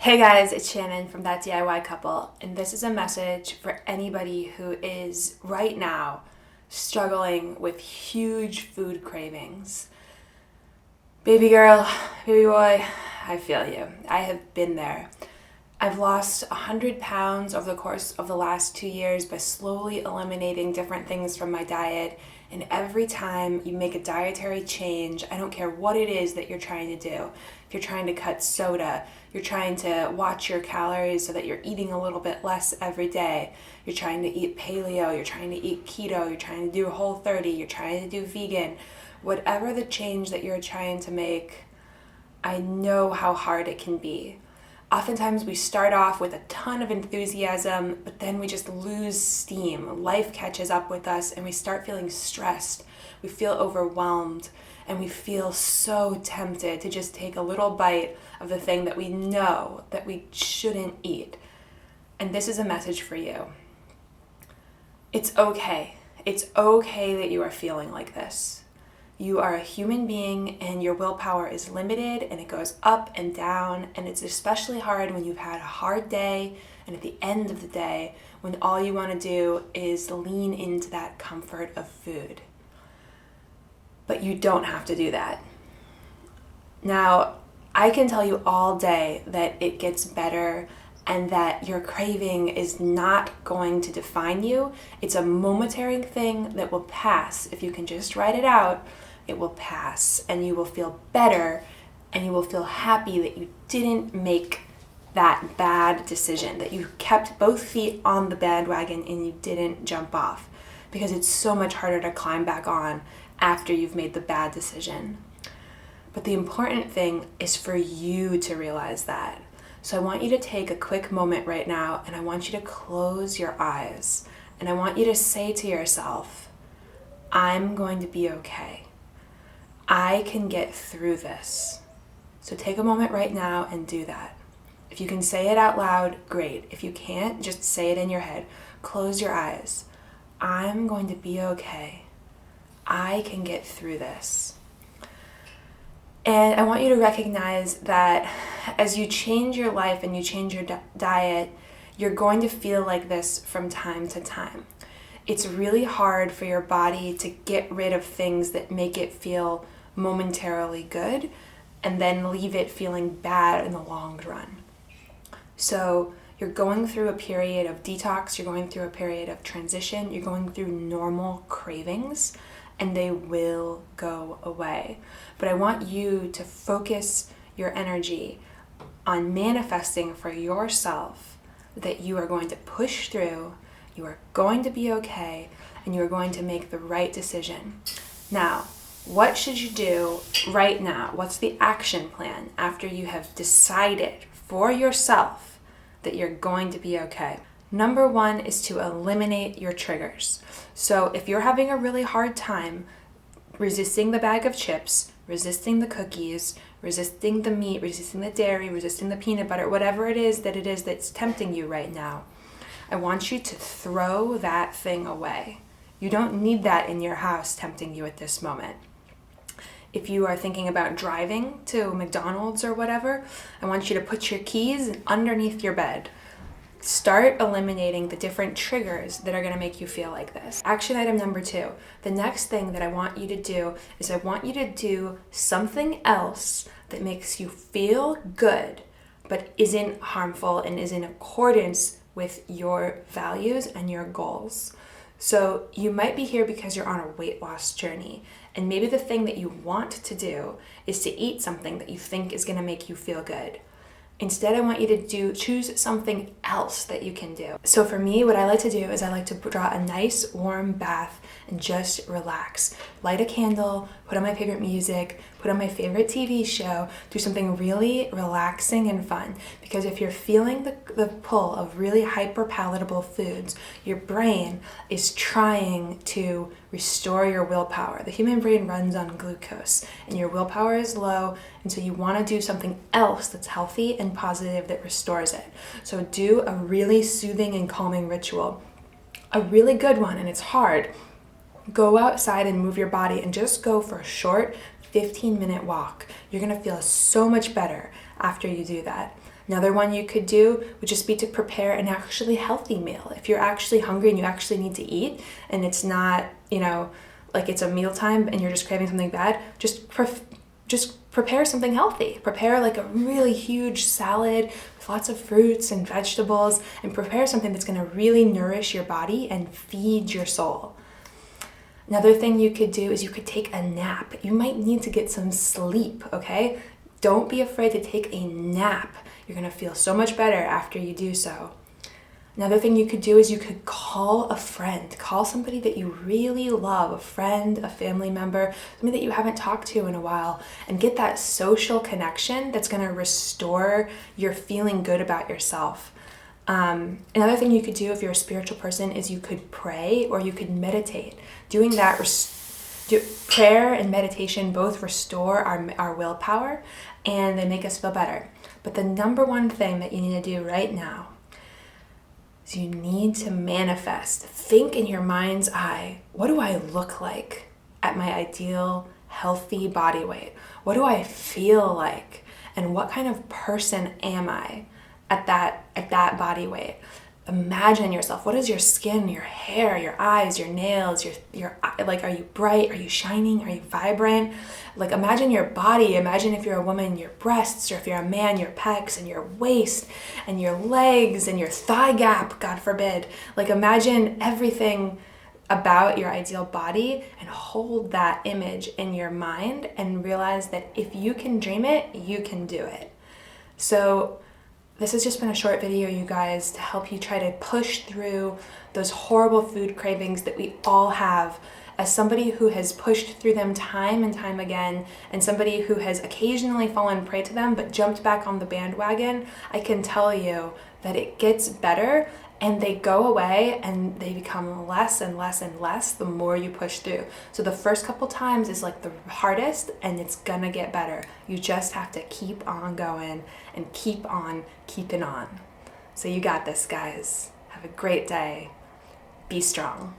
Hey guys, it's Shannon from That DIY Couple, and this is a message for anybody who is right now struggling with huge food cravings. Baby girl, baby boy, I feel you. I have been there. I've lost 100 pounds over the course of the last 2 years by slowly eliminating different things from my diet. And every time you make a dietary change, I don't care what it is that you're trying to do. If you're trying to cut soda, you're trying to watch your calories so that you're eating a little bit less every day. You're trying to eat paleo, you're trying to eat keto, you're trying to do Whole30, you're trying to do vegan. Whatever the change that you're trying to make, I know how hard it can be. Oftentimes we start off with a ton of enthusiasm, but then we just lose steam. Life catches up with us and we start feeling stressed. We feel overwhelmed and we feel so tempted to just take a little bite of the thing that we know that we shouldn't eat. And this is a message for you. It's okay. It's okay that you are feeling like this. You are a human being and your willpower is limited and it goes up and down, and it's especially hard when you've had a hard day and at the end of the day when all you want to do is lean into that comfort of food. But you don't have to do that. Now, I can tell you all day that it gets better and that your craving is not going to define you. It's a momentary thing that will pass. If you can just write it out, it will pass and you will feel better and you will feel happy that you didn't make that bad decision, that you kept both feet on the bandwagon and you didn't jump off, because it's so much harder to climb back on after you've made the bad decision. But the important thing is for you to realize that. So I want you to take a quick moment right now and I want you to close your eyes and I want you to say to yourself, I'm going to be okay. I can get through this. So take a moment right now and do that. If you can say it out loud, great. If you can't, just say it in your head. Close your eyes. I'm going to be okay. I can get through this. And I want you to recognize that as you change your life and you change your diet, you're going to feel like this from time to time. It's really hard for your body to get rid of things that make it feel momentarily good and then leave it feeling bad in the long run. So you're going through a period of detox, you're going through a period of transition, you're going through normal cravings, and they will go away. But I want you to focus your energy on manifesting for yourself that you are going to push through, you are going to be okay, and you are going to make the right decision. Now, what should you do right now? What's the action plan after you have decided for yourself that you're going to be okay? Number one is to eliminate your triggers. So if you're having a really hard time resisting the bag of chips, resisting the cookies, resisting the meat, resisting the dairy, resisting the peanut butter, whatever it is that's tempting you right now, I want you to throw that thing away. You don't need that in your house tempting you at this moment. If you are thinking about driving to McDonald's or whatever, I want you to put your keys underneath your bed. Start eliminating the different triggers that are going to make you feel like this. Action item number 2. The next thing that I want you to do is I want you to do something else that makes you feel good, but isn't harmful and is in accordance with your values and your goals. So you might be here because you're on a weight loss journey, and maybe the thing that you want to do is to eat something that you think is going to make you feel good. Instead, I want you to choose something else that you can do. So for me, what I like to do is I like to draw a nice warm bath and just relax. Light a candle, put on my favorite music, put on my favorite TV show, do something really relaxing and fun. Because if you're feeling the pull of really hyper palatable foods, your brain is trying to restore your willpower. The human brain runs on glucose and your willpower is low, and so you want to do something else that's healthy and positive that restores it. So do a really soothing and calming ritual. A really good one, and it's hard. Go outside and move your body and just go for a short 15-minute walk. You're going to feel so much better after you do that. Another one you could do would just be to prepare an actually healthy meal. If you're actually hungry and you actually need to eat, and it's not, like it's a mealtime and you're just craving something bad, just prepare something healthy. Prepare like a really huge salad with lots of fruits and vegetables, and prepare something that's going to really nourish your body and feed your soul. Another thing you could do is you could take a nap. You might need to get some sleep, okay? Don't be afraid to take a nap. You're going to feel so much better after you do so. Another thing you could do is you could call a friend. Call somebody that you really love, a friend, a family member, somebody that you haven't talked to in a while, and get that social connection that's going to restore your feeling good about yourself. Another thing you could do if you're a spiritual person is you could pray or you could meditate. Doing that, prayer and meditation both restore our willpower and they make us feel better. But the number one thing that you need to do right now is you need to manifest. Think in your mind's eye, what do I look like at my ideal healthy body weight? What do I feel like? And what kind of person am I at that body weight? Imagine yourself. What is your skin, your hair, your eyes, your nails, your like, are you bright? Are you shining? Are you vibrant? Like, imagine your body. Imagine if you're a woman, your breasts, or if you're a man, your pecs and your waist and your legs and your thigh gap, God forbid. Like, imagine everything about your ideal body and hold that image in your mind and realize that if you can dream it, you can do it. So this has just been a short video, you guys, to help you try to push through those horrible food cravings that we all have. As somebody who has pushed through them time and time again, and somebody who has occasionally fallen prey to them but jumped back on the bandwagon, I can tell you that it gets better and they go away and they become less and less and less the more you push through. So the first couple times is like the hardest, and it's gonna get better. You just have to keep on going and keep on keeping on. So you got this, guys. Have a great day. Be strong.